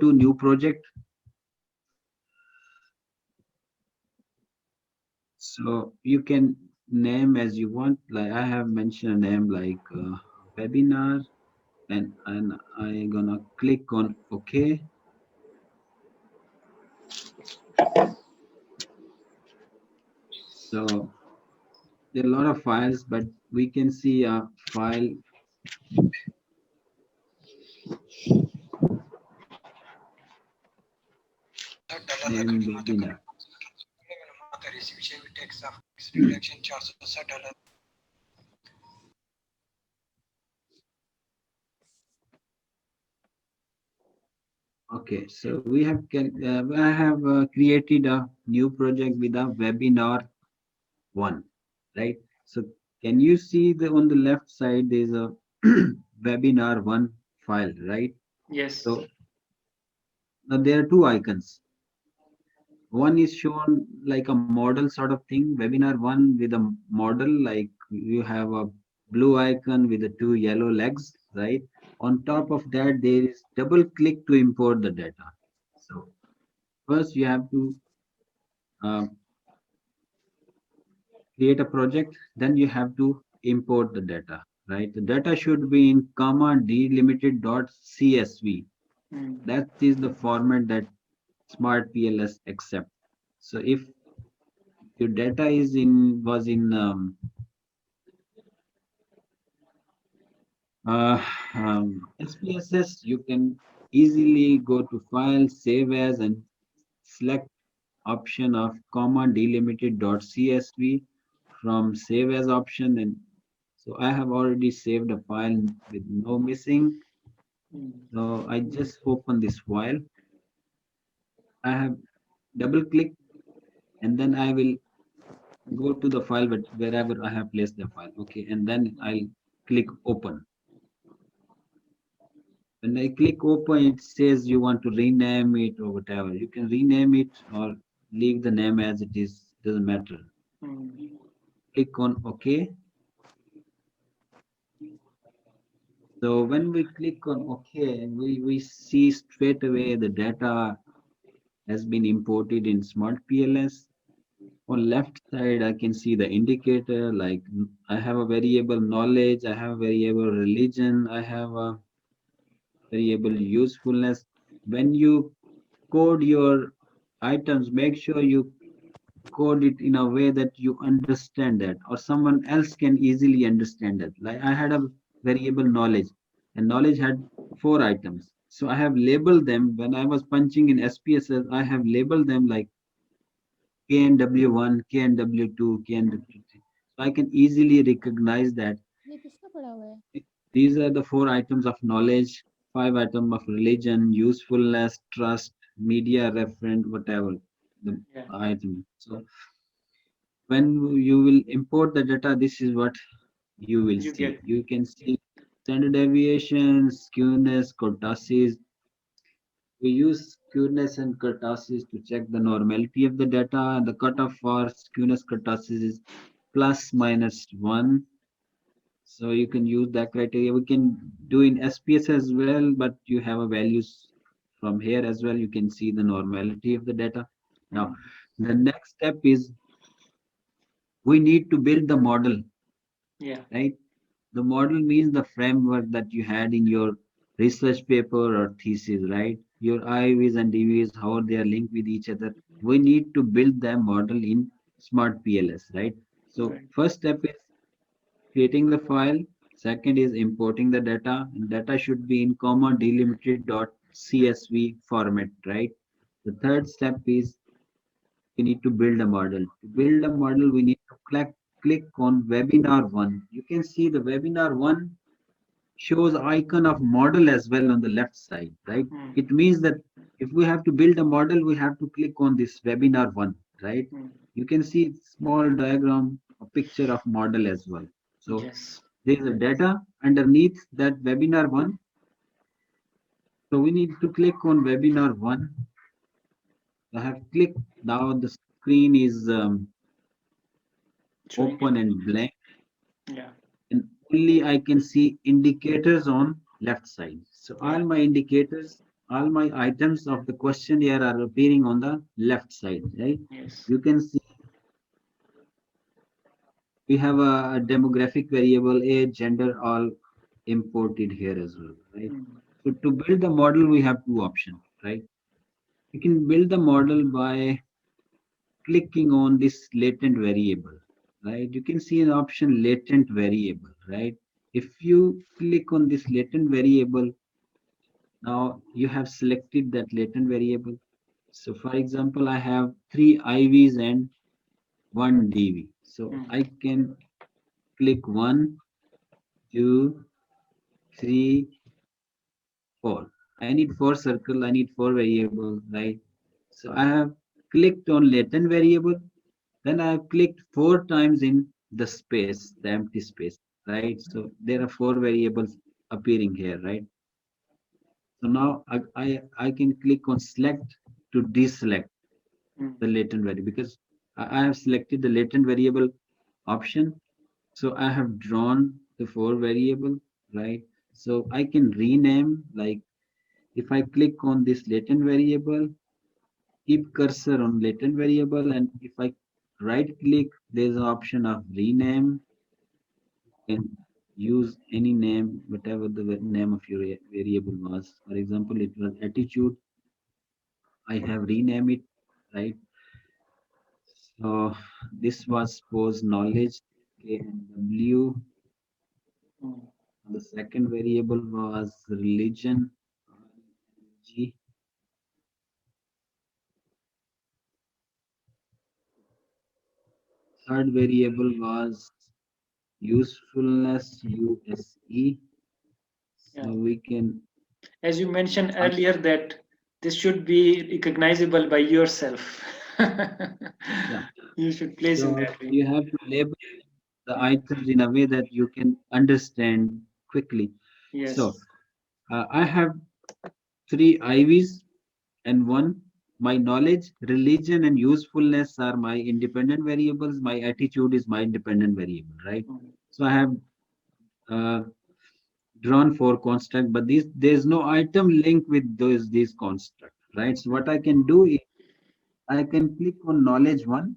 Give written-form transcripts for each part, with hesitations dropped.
to new project. So you can name as you want. Like I have mentioned a name like webinar, and I gonna click on OK. So there are a lot of files, but we can see a file named webinar. Okay, so I have created a new project with a webinar one, right? So can you see the on the left side there's a webinar one file, right? Yes. So there are two icons. One is shown like a model sort of thing, webinar one with a model, like you have a blue icon with the two yellow legs, right? On top of that, there is double click to import the data. So first you have to uh, create a project, then you have to import the data, right? The data should be in comma delimited dot csv. Mm. That is the format that SmartPLS accept. So if your data is in was in uh, SPSS, you can easily go to File, Save As, and select option of comma delimited dot csv from Save As option. And so I have already saved a file with no missing. Mm. So I just open this file. I have double click, and then I will go to the file but wherever I have placed the file. Okay, and then I'll click open. When I click open, it says you want to rename it or whatever. You can rename it or leave the name as it is, doesn't matter. Mm. Click on OK. So when we click on OK, we see straight away the data has been imported in SmartPLS. On left side, I can see the indicator, like I have a variable knowledge, I have a variable religion, I have a variable usefulness. When you code your items, make sure you code it in a way that you understand that, or someone else can easily understand it. Like I had a variable knowledge, and knowledge had four items. So I have labeled them when I was punching in SPSS. I have labeled them like KNW1, KNW2, KNW3. So I can easily recognize that ये किसका पड़ा हुआ है? these are the four items of knowledge, five items of religion, usefulness, trust, media referent, whatever the Yeah. item. So when you will import the data, this is what you will You see. get. You can see standard deviation, skewness, kurtosis. We use skewness and kurtosis to check the normality of the data. The cutoff for skewness kurtosis is plus minus 1. So you can use that criteria. We can do in SPS as well, but you have a values from here as well. You can see the normality of the data. Now, Mm. the next step is we need to build the model, Yeah. right? The model means the framework that you had in your research paper or thesis, right? Your IVs and DVs, how they are linked with each other. We need to build that model in Smart PLS, right? So Right. first step is creating the file. Second is importing the data. And data should be in comma delimited dot CSV format, right? The third step is we need to build a model. To build a model, we need to click on webinar one. You can see the webinar one shows icon of model as well on the left side, right? Mm. It means that if we have to build a model, we have to click on this webinar one, right? Mm. You can see small diagram, a picture of model as well. So Yes. there is a data underneath that webinar one. So we need to click on webinar one. I have clicked. Now the screen is Showing it. open and blank, Yeah. and only I can see indicators on left side. So Yeah. all my indicators all my items of the question here are appearing on the left side, right? Yes. You can see we have a demographic variable, age, gender, all imported here as well, right? Mm. So to build the model, we have two options, right? You can build the model by clicking on this latent variable, right? You can see an option latent variable, right? If you click on this latent variable, now you have selected that latent variable. So for example, I have three IVs and one DV. So Mm. I can click one, two, three, four. I need four circle, I need four variables, right? So I have clicked on latent variable, then I have clicked four times in the space, the empty space, right? So there are four variables appearing here, right? So now I can click on select to deselect Mm. the latent variable because I have selected the latent variable option. So I have drawn the four variable, right? So I can rename, like if I click on this latent variable, keep cursor on latent variable, and if I right click, there's an option of rename. You can use any name, whatever the name of your variable was. For example, it was attitude. I have renamed it, right? So this was suppose knowledge, K and W. Mm. The second variable was religion, G. Third variable was usefulness, USE. Yeah. So we can, As you mentioned uh, earlier, that this should be recognizable by yourself. yeah. You should place in So that way. you have to label the items in a way that you can understand quickly. So Yes. I have three IVs and one. My knowledge, religion, and usefulness are my independent variables. My attitude is my independent variable, right? Mm. So I have uh, drawn four construct, but these there's no item linked with these construct, right? So what I can do is I can click on knowledge one,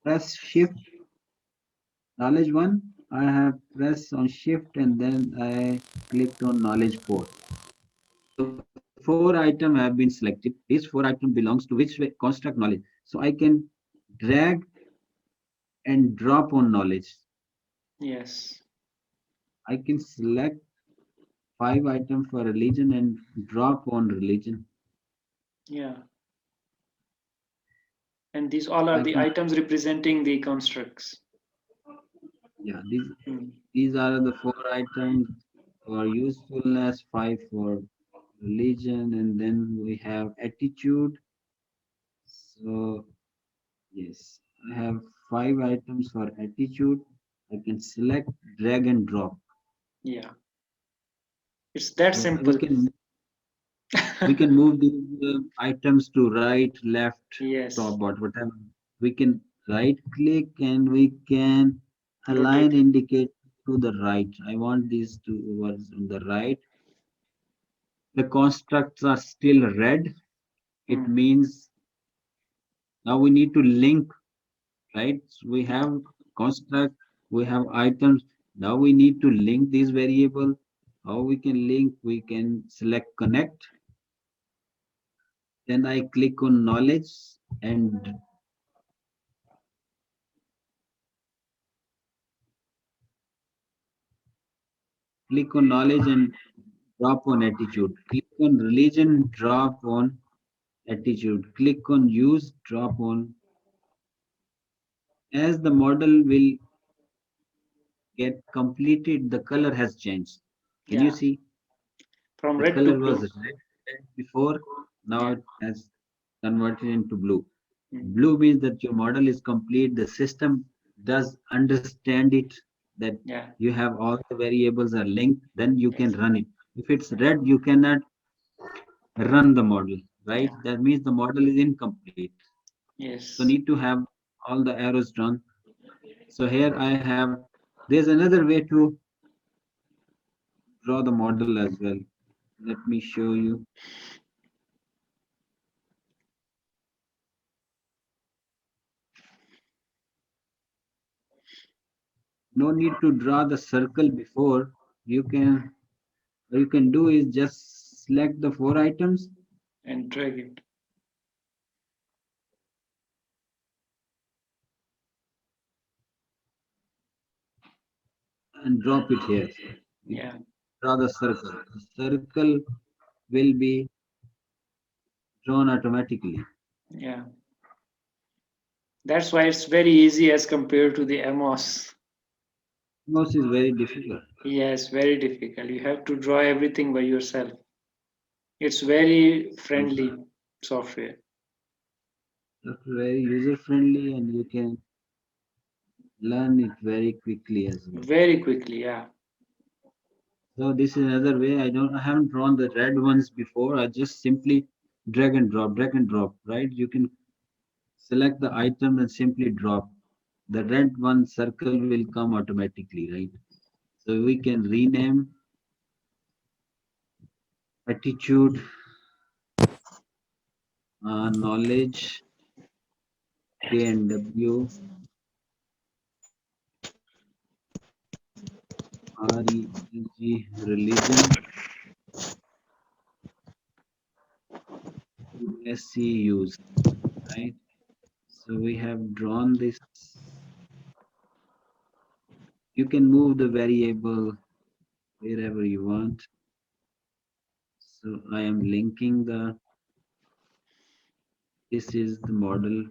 press shift knowledge one. I have pressed on shift and then I clicked on knowledge four. So four items have been selected. These four items belongs to which construct knowledge. So I can drag and drop on knowledge. Yes. I can select five items for religion and drop on religion. Yeah. And these all are I the can, items representing the constructs. yeah, Mm. these are the four items for usefulness, five for religion, and then we have attitude. So yes, I have five items for attitude. I can select, drag and drop. Yeah. It's that So we simple. can move these items to right, left, Yes. top, bottom, whatever. We can right click and we can align Rotate it. indicate to the right. I want these to was on the right. The constructs are still red. It Mm. means now we need to link, right? So we have construct, we have items. Now we need to link these variable. How we can link? We can select connect. Then I click on knowledge and click on knowledge and drop on attitude. Click on religion, drop on attitude. Click on use, drop on. As the model will get completed, the color has changed. Can you Yeah. see? From The red to color was blue. red before, now Yeah. it has converted into blue. Mm. Blue means that your model is complete. The system does understand it, that Yeah. you have all the variables are linked, then you can Yes. run it. If it's red, you cannot run the model, right? Yeah. That means the model is incomplete. So Yes. need to have all the arrows drawn. So here I have, there's another way to draw the model as well. Let me show you. No need to draw the circle before. You can what you can do is just select the four items and drag it. and drop it here. You Yeah, draw the circle. The circle will be drawn automatically. yeah. That's why it's very easy as compared to the Amos. Most is very difficult. Yes, very difficult. You have to draw everything by yourself. It's very So friendly software. it's very user friendly and you can learn it very quickly as well. Very quickly, yeah. So this is another way. I haven't drawn the red ones before. I just simply drag and drop, right? You can select the item and simply drop. The red one circle will come automatically, right? So we can rename attitude, knowledge, K and W, RELG, religion, SC use, right? So we have drawn this. You can move the variable wherever you want. So I am linking this is the model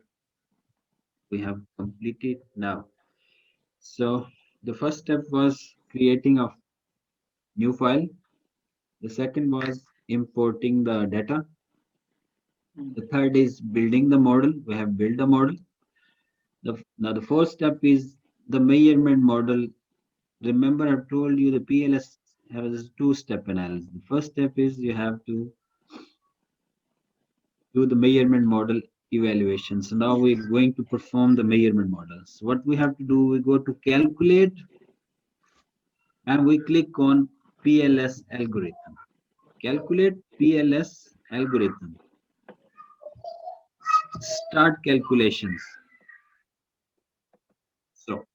we have completed now. So the first step was creating a new file. The second was importing the data. Mm. The third is building the model. We have built the model. Now the fourth step is the measurement model. Remember, I told you the PLS has two-step analysis. The first step is you have to do the measurement model evaluation. So now we're going to perform the measurement models. What we have to do, we go to calculate and we click on PLS algorithm. Calculate PLS algorithm. Start calculations. So,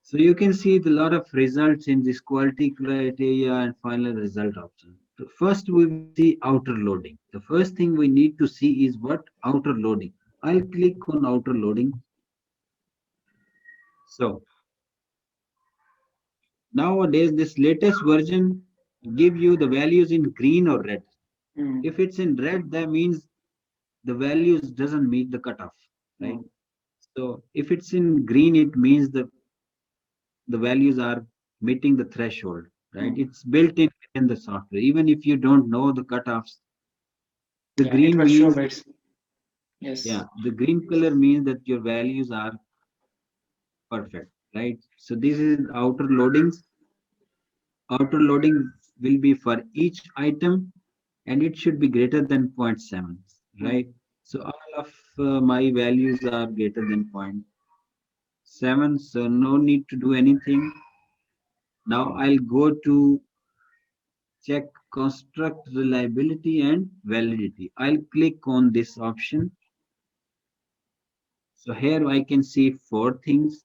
so you can see the lot of results in this quality criteria and final result option. So first we will see outer loading. The first thing we need to see is what outer loading. I'll click on outer loading. So nowadays this latest version give you the values in green or red. Mm. If it's in red, that means the values doesn't meet the cutoff, right? Mm. So if it's in green, it means the values are meeting the threshold, right? Mm. It's built in within the software. Even if you don't know the cutoffs, the Yeah, it green was show means, by its yes. yeah, the green color means that your values are perfect, right? So this is outer loadings. Outer loading will be for each item and it should be greater than zero point 0.7, Mm. right? So all of my values are greater than zero point 0.7, so no need to do anything. Now I'll go to check construct reliability and validity. I'll click on this option. So here I can see four things: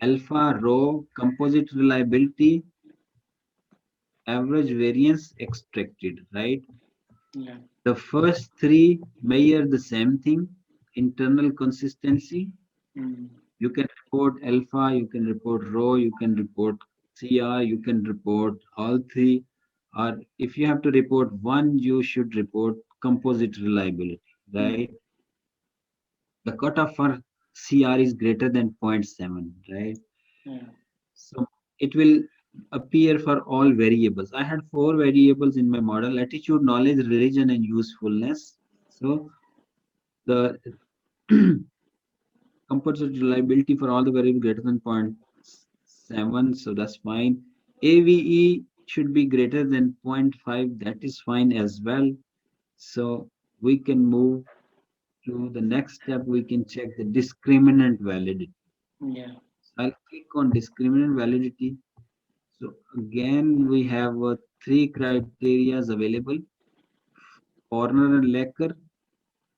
alpha, row, composite reliability, average variance extracted, right? Yeah. The first three measure the same thing: internal consistency. Mm. You can report alpha, you can report row, you can report CR, you can report all three. Or if you have to report one, you should report composite reliability, right? Mm. The cutoff for CR is greater than zero point 0.7, right? Yeah. So it will appear for all variables. I had four variables in my model: attitude, knowledge, religion, and usefulness. So the composite reliability for all the variables greater than zero point 0.7, so that's fine. AVE should be greater than zero point 0.5, that is fine as well. So we can move to the next step. We can check the discriminant validity. Yeah. So I'll click on discriminant validity. So again, we have three criteria available: corner and lacquer.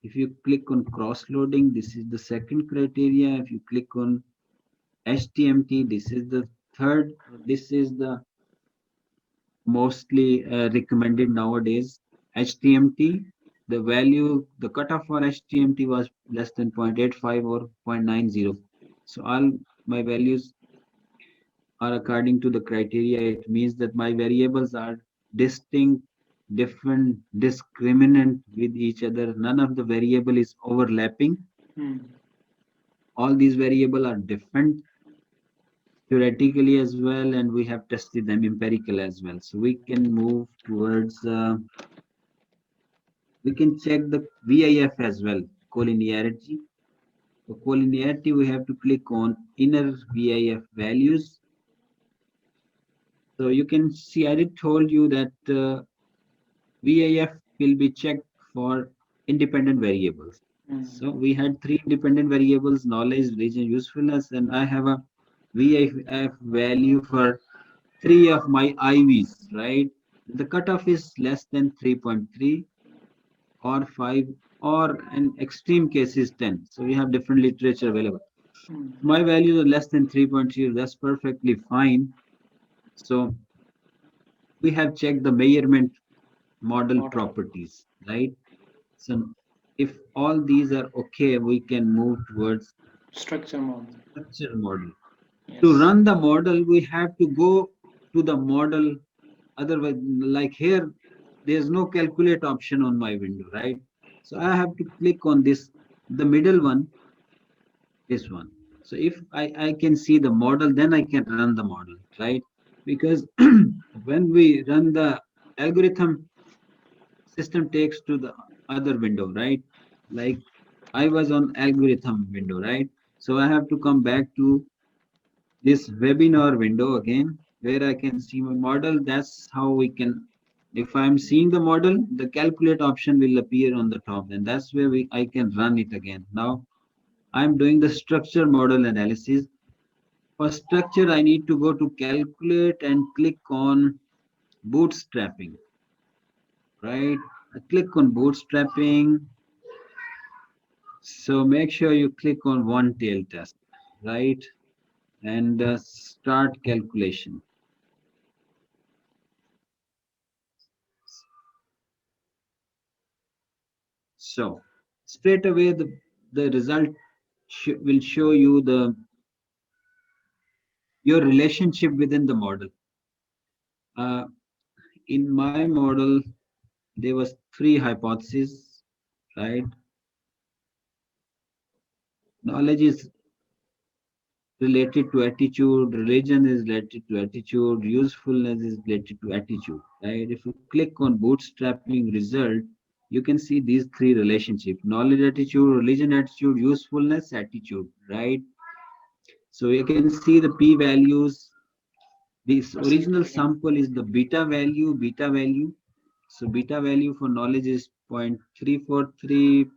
If you click on cross loading, this is the second criteria. If you click on HTMT, this is the third. This is the mostly recommended nowadays. HTMT, the value, the cutoff for HTMT was less than 0.85 or 0.90. So all my values are according to the criteria. It means that my variables are distinct, different, discriminant with each other. None of the variable is overlapping. Hmm. All these variables are different theoretically as well, and we have tested them empirical as well. So we can move towards, we can check the VIF as well, collinearity. For collinearity, we have to click on inner VIF values. So you can see, I did told you that VIF will be checked for independent variables. Hmm. So we had three independent variables: knowledge, religion, usefulness, and I have a VIF value for three of my IVs, right? The cutoff is less than 3.3 or 5, or in extreme cases 10. So we have different literature available. Hmm. My values are less than 3.0, that's perfectly fine. So we have checked the measurement model Model. properties, right? So if all these are okay, we can move towards Structure model. structure model. To Yes. run the model, we have to go to the model. Otherwise, like here, there's no calculate option on my window, right? So I have to click on this, the middle one, this one. So if I can see the model, then I can run the model, right? Because when we run the algorithm, system takes to the other window, right? Like I was on algorithm window, right? So I have to come back to this webinar window again, where I can see my model. That's how we can, if I'm seeing the model, the calculate option will appear on the top, and that's where I can run it again. Now I'm doing the structure model analysis. For structure, I need to go to calculate and click on bootstrapping, right? I click on bootstrapping. So make sure you click on one tail test, right? And start calculation. So straight away the result will show you the your relationship within the model. Uh, in my model, there was three hypotheses, right? Knowledge is related to attitude, religion is related to attitude, usefulness is related to attitude, right? If you click on bootstrapping result, you can see these three relationships: knowledge, attitude, religion, attitude, usefulness, attitude, right? So you can see the p values. This Are original significant. sample is the beta value. So beta value for knowledge is 0.343,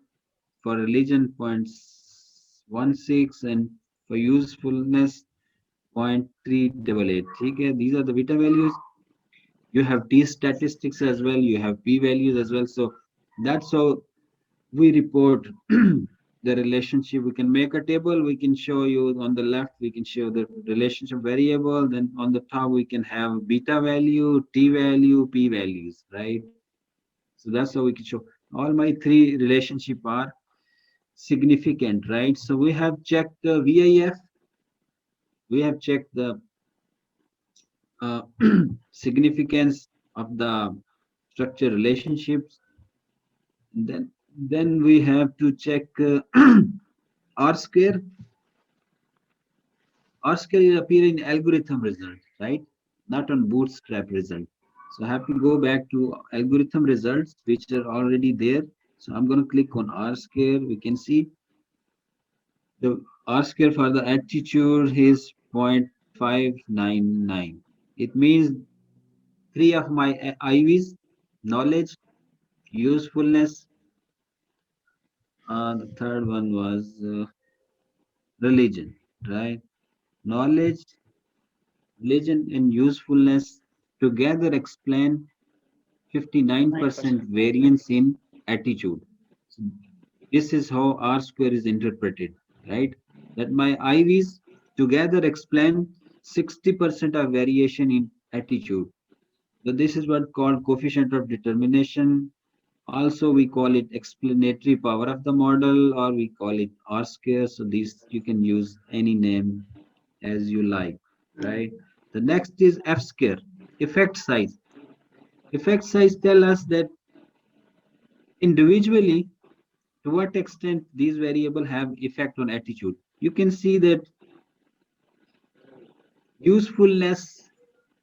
for religion 0.16, and for usefulness 0.388. Okay, these are the beta values. You have t statistics as well, you have p values as well. So that's how we report the relationship. We can make a table, we can show you on the left, we can show the relationship variable, then on the top we can have beta value, t value, p values, right? So that's how we can show all my three relationship are significant, right? So we have checked the VIF, we have checked the uh, significance of the structure relationships. Then we have to check r square. R square will appear in algorithm result, right? Not on bootstrap result. So I have to go back to algorithm results, which are already there. So I'm going to click on R square. We can see the R square for the attitude is 0.599. It means three of my IVs: knowledge, usefulness, the third one was religion, right? Knowledge, Religion and usefulness together explain 59% 9%. variance in attitude. So this is how R square is interpreted, right? That my IVs together explain 60% of variation in attitude. So this is what called coefficient of determination. Also, we call it explanatory power of the model, or we call it R square. So these you can use any name as you like, right? The next is F square, effect size. Effect size tell us that individually to what extent these variables have effect on attitude. You can see that usefulness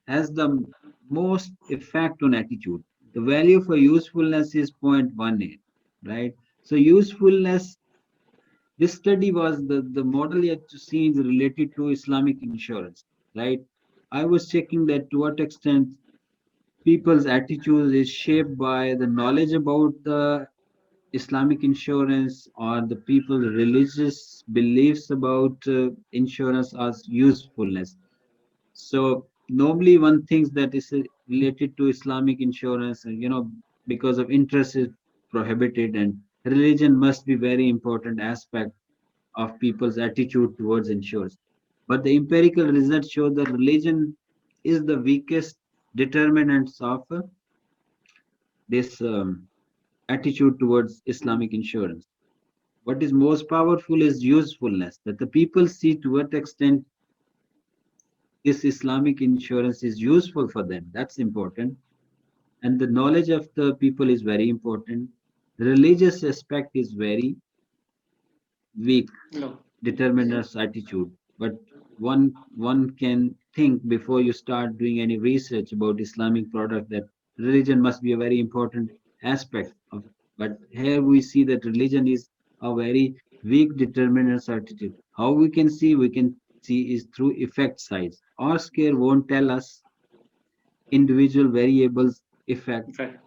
has the most effect on attitude. The value for usefulness is 0.18, right? So usefulness, this study was the model you have to see is related to Islamic insurance, right? I was checking that to what extent people's attitude is shaped by the knowledge about the Islamic insurance or the people's religious beliefs about insurance as usefulness. So normally one thinks that is related to Islamic insurance, and because of interest is prohibited, and religion must be very important aspect of people's attitude towards insurance. But the empirical results show that religion is the weakest determinants of this attitude towards Islamic insurance. What is most powerful is usefulness, that the people see to what extent this Islamic insurance is useful for them. That's important. And the knowledge of the people is very important. The religious aspect is very weak, No. determiners attitude. But one can think before you start doing any research about Islamic product that religion must be a very important aspect of. But here we see that religion is a very weak determiners attitude. How we can see is through effect size. R square won't tell us individual variables effect. Right.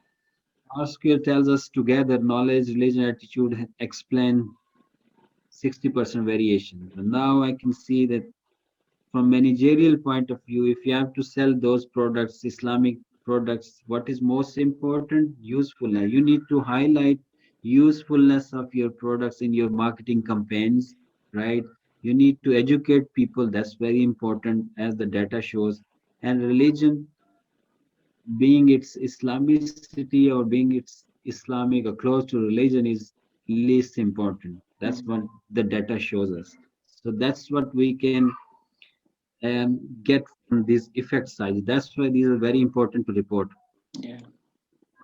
R square tells us together knowledge, religion, attitude explain 60% variation. And now I can see that from managerial point of view, if you have to sell those products, Islamic products, what is most important? Usefulness. You need to highlight usefulness of your products in your marketing campaigns, right? You need to educate people. That's very important, as the data shows. And religion, being its Islamicity or being its Islamic or close to religion, is least important. That's what Mhm. the data shows us. So that's what we can get from this effect size. That's why these are very important to report. Yeah.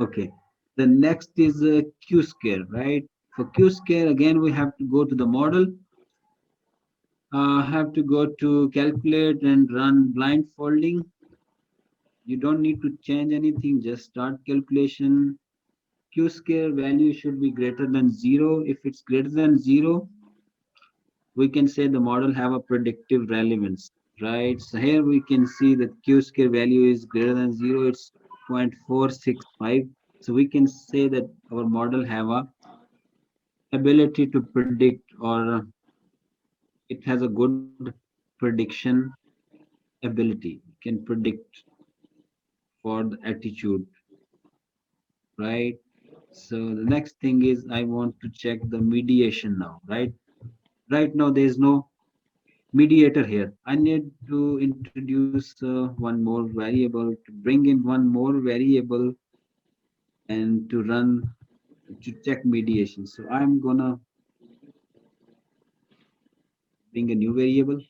Okay. The next is Q scale, right? For Q scale, again, we have to go to the model, have to go to calculate and run blindfolding. You don't need to change anything, just start calculation. Q scale value should be greater than zero. If it's greater than zero, we can say the model have a predictive relevance, right? So here we can see that Q square value is greater than zero, it's 0.465. So we can say that our model have a ability to predict, or it has a good prediction ability, can predict for the attitude, right? So the next thing is I want to check the mediation now, right? Right now there is no mediator here. I need to introduce one more variable, to bring in one more variable and to run, to check mediation. So I'm gonna bring a new variable.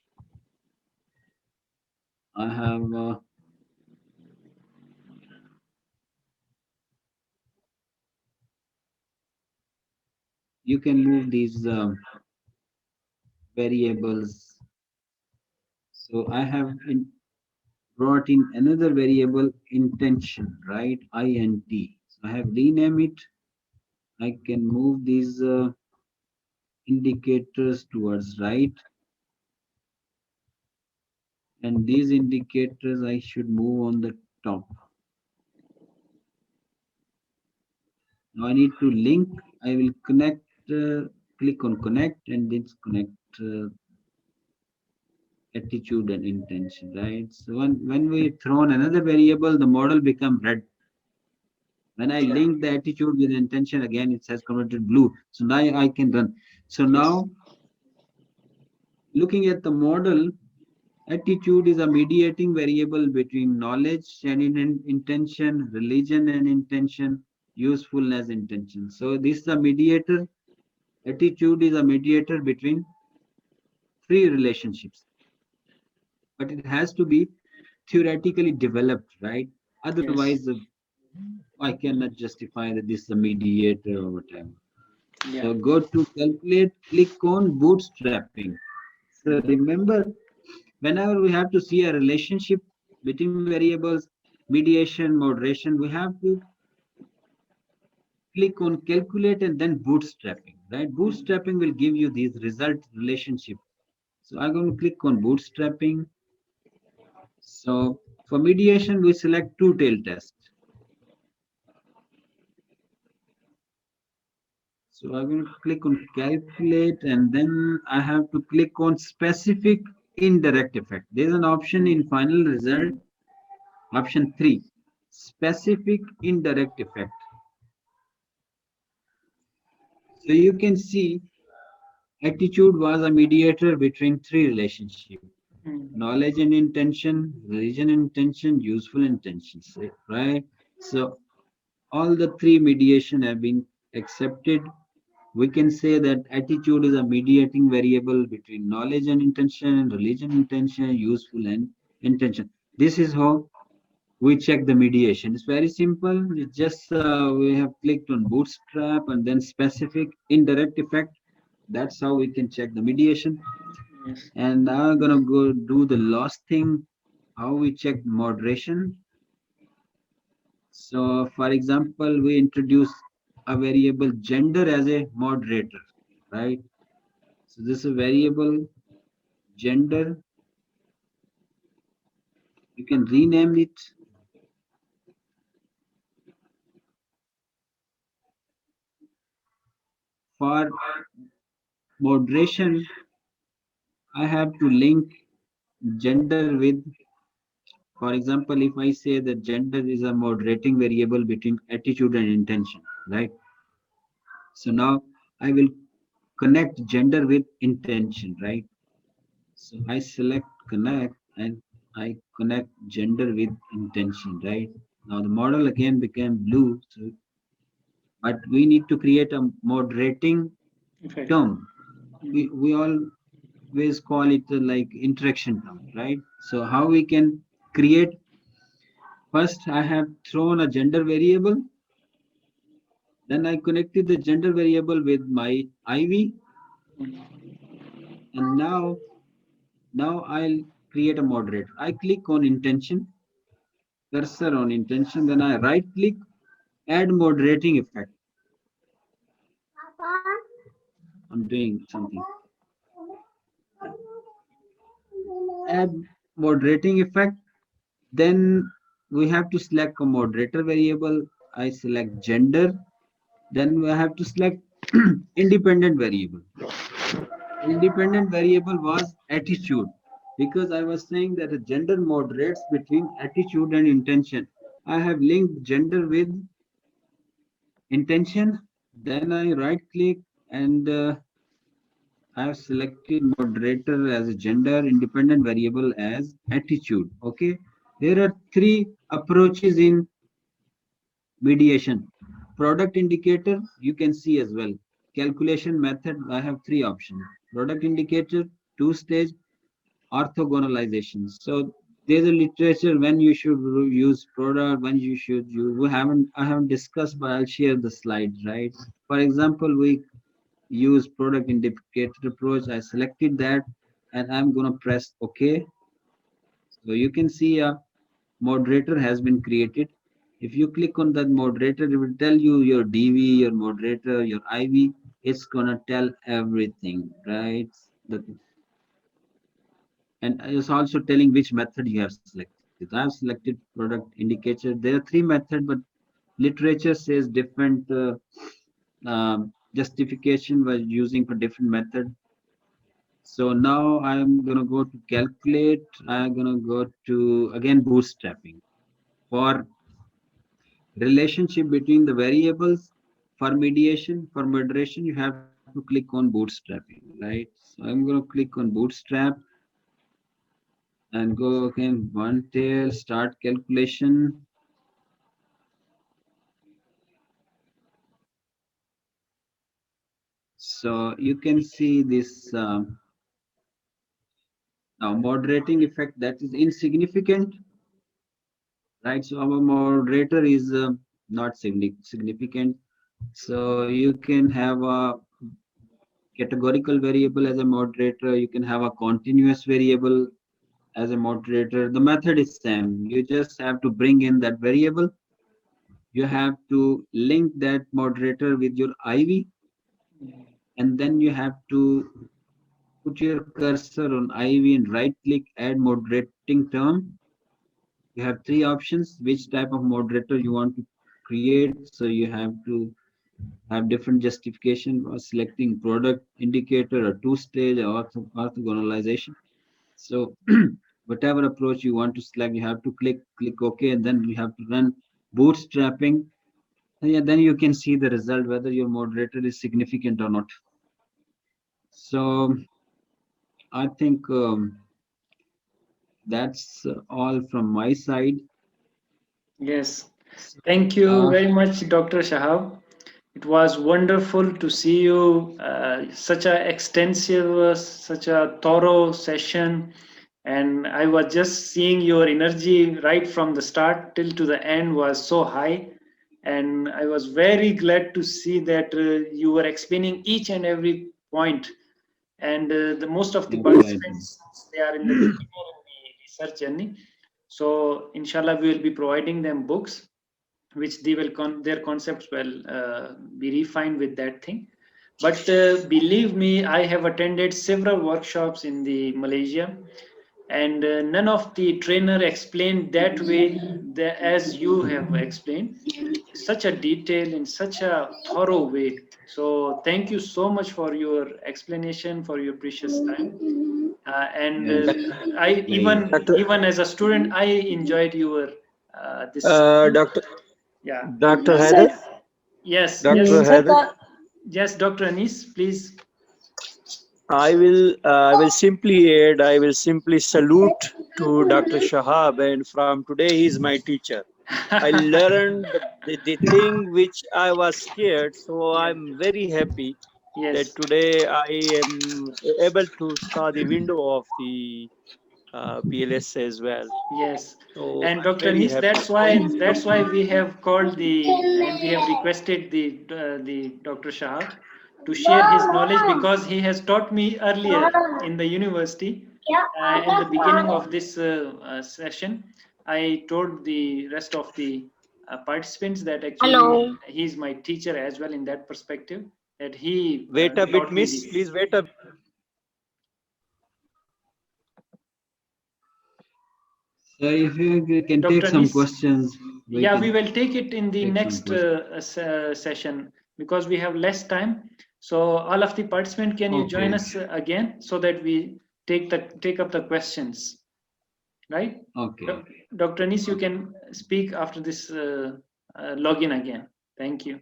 I have, you can move these variables. So I have brought in another variable, intention, right? INT. So I have renamed it. I can move these indicators towards right, and these indicators I should move on the top. Now I need to link. I will connect, click on connect and then connect attitude and intention, right? So when we thrown another variable, the model become red. When I Yeah. link the attitude with intention, again it has converted blue. So now I can run. So Yes. now looking at the model, attitude is a mediating variable between knowledge and intention, religion and intention, usefulness intention. So this is a mediator. Attitude is a mediator between three relationships, but it has to be theoretically developed, right? Yes. Otherwise, I cannot justify that this is a mediator or whatever. Yeah. So go to calculate, click on bootstrapping. So remember, whenever we have to see a relationship between variables, mediation, moderation, we have to click on calculate and then bootstrapping, right? Bootstrapping will give you these result relationship. So I'm going to click on bootstrapping. So for mediation, we select two tail test. So I'm going to click on calculate and then I have to click on specific indirect effect. There's an option in final result, option 3, specific indirect effect. So you can see attitude was a mediator between three relationships: Mm. knowledge and intention, religion and intention, useful intentions, right? So all the three mediation have been accepted. We can say that attitude is a mediating variable between knowledge and intention, religion intention, useful and intention. This is how we check the mediation. It's very simple. It's just we have clicked on bootstrap and then specific indirect effect. That's how we can check the mediation. Yes. And now I'm gonna go do the last thing, how we check moderation. So for example, we introduce a variable gender as a moderator, right? So this is a variable gender. You can rename it. For moderation, I have to link gender with, for example, if I say that gender is a moderating variable between attitude and intention, right? So now I will connect gender with intention, right? So I select connect and I connect gender with intention, right? Now the model again became blue, so, but we need to create a moderating Effect. term. We always call it like interaction term, right? So how we can create, first I have thrown a gender variable, then I connected the gender variable with my IV, and now I'll create a moderator. I click on intention, cursor on intention, then I right click, add moderating effect. I'm doing something. Add moderating effect. Then we have to select a moderator variable. I select gender. Then we have to select independent variable. Independent variable was attitude, because I was saying that a gender moderates between attitude and intention. I have linked gender with intention. Then I right click and I have selected moderator as a gender, independent variable as attitude. Okay. There are three approaches in mediation. Product indicator, you can see as well. Calculation method, I have three options. Product indicator, two stage, orthogonalization. So there's a literature when you should use product, when you should use. I haven't discussed, but I'll share the slides, right? For example, we use product indicator approach. I selected that and I'm gonna press OK. So you can see a moderator has been created. If you click on that moderator, it will tell you your DV, your moderator, your IV. It's gonna tell everything, right? The, and it's also telling which method you have selected. I have selected product indicator. There are three methods, but literature says different justification was using for different method. So now I'm gonna go to calculate. I'm gonna go to again bootstrapping. For relationship between the variables, for mediation, for moderation, you have to click on bootstrapping, right? So I'm gonna click on bootstrap and go again one tail, start calculation. So you can see this now moderating effect that is insignificant, right? So our moderator is not significant. So you can have a categorical variable as a moderator. You can have a continuous variable as a moderator. The method is same. You just have to bring in that variable. You have to link that moderator with your IV, and then you have to put your cursor on IV and right click add moderating term. You have three options which type of moderator you want to create. So you have to have different justification for selecting product indicator or two-stage or orthogonalization. So whatever approach you want to select, you have to click OK, and then you have to run bootstrapping. And yeah, then you can see the result whether your moderator is significant or not. So I think that's all from my side. Yes. So, Thank you very much, Dr. Shahab. It was wonderful to see you. Such a extensive, such a thorough session, and I was just seeing your energy right from the start till to the end was so high, and I was very glad to see that you were explaining each and every point. And the most of the thank you, Aziz. participants, they are in the beginner in the research journey. So, inshallah, we will be providing them books which they will their concepts will be refined with that thing. But believe me, I have attended several workshops in the Malaysia, and none of the trainer explained that way as you have explained, such a detail in such a thorough way. So thank you so much for your explanation, for your precious time. And Yes, I pleasure. even as a student, I enjoyed your this. Dr. Yeah. Dr. Uh, Heather, yes. Dr. Yes. Heather, Yes, Dr. Anis, please. I will simply add, I will simply salute to Dr. Shahab, and from today he is my teacher. I learned the thing which I was scared, so Yeah. I'm very happy that Yes. today I am able to saw the window of the PLS as well. Yes. So And I'm Dr. very Nis, happy. Thank you. that's why we have called the and we have requested the Dr. Shahab to share his knowledge because he has taught me earlier in the university. In the beginning of this session, I told the rest of the participants that actually Hello. he's my teacher as well in that perspective, that he Wait a bit, taught me miss. this. Please wait a. So if you can take Dr. some Nis, questions, we yeah, we can will take it in the take some next questions. session because we have less time. So all of the participants, can you join Okay, us again so that we take up the questions, right? okay, okay, Dr. Nis, you okay. can speak after this login again. Thank you.